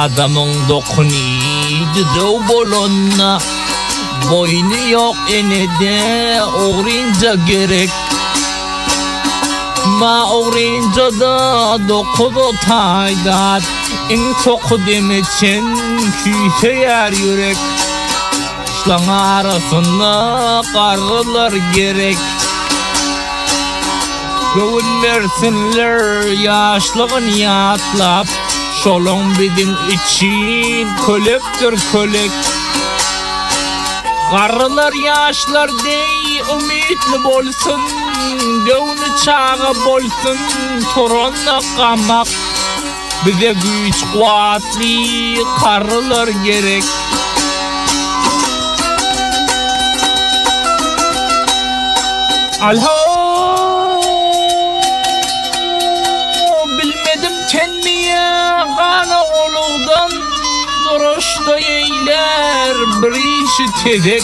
adamın dokunuydu döv bolonna. Boynu yok enede oğrayınca gerek. Ma oğrayınca da dokudu taydat. En çok demeçen küyse yer yürek. Şlan arasında karılar gerek. Gövün versinler yaşlığın yatlap. Şolun bizim için köleptir kölek. Karılar yaşlar dey ümitli bolsun. Gövünü çağı bolsun torunla kamak. Bize güç kuvvetli karılar gerek. Alho bilmedim kendime kana oluğdan duruşta eyler bir işi tedek.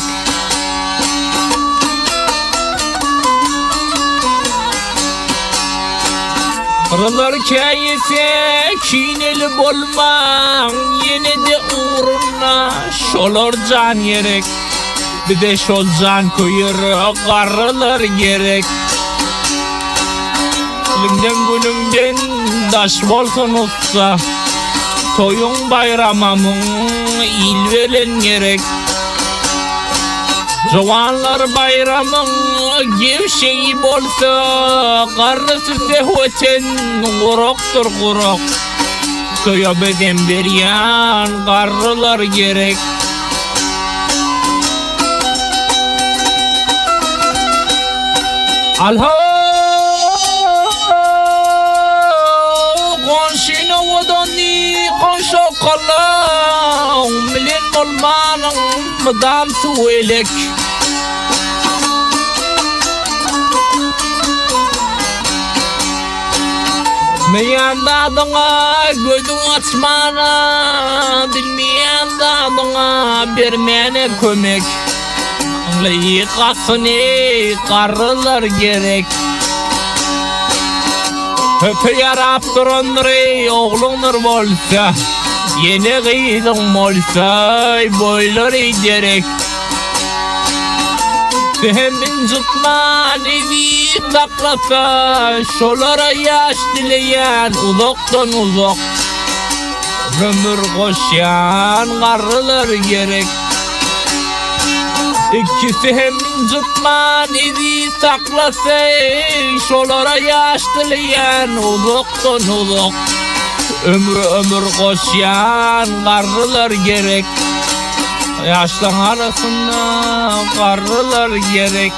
Karılar kayese kineli bolman yine de uğruna şolor can yerek. Bir de şol can koyur karılar gerek. Gülümden gülümden daş bolsun usta. Toyun bayramamın il veren gerek. Jovanlar bayramın gevşeyi bolsa. Karısı sehveten kuroktur kurok. Toya beden beryan karılar gerek. Alho konşino vodani konşo kalan milin olmanın madam tuelek. Meyan dadına gözün açmana, bilmeyen dadına vermene kömek. Layıkasını karılar gerek. Höpü yarap durunları oğlunlar bolsa, yeni kıydın bolsa boyları gerek. Sehemin tutman evi saklasa, şolara yaş dileyen uzaktan uzak. Ömür koşan karılar gerek. İkisi hem tutman evi saklasa, şolara yaş dileyen uzaktan uzak. Ömür koşan karılar gerek. Yaşlar arasında karılar gerek.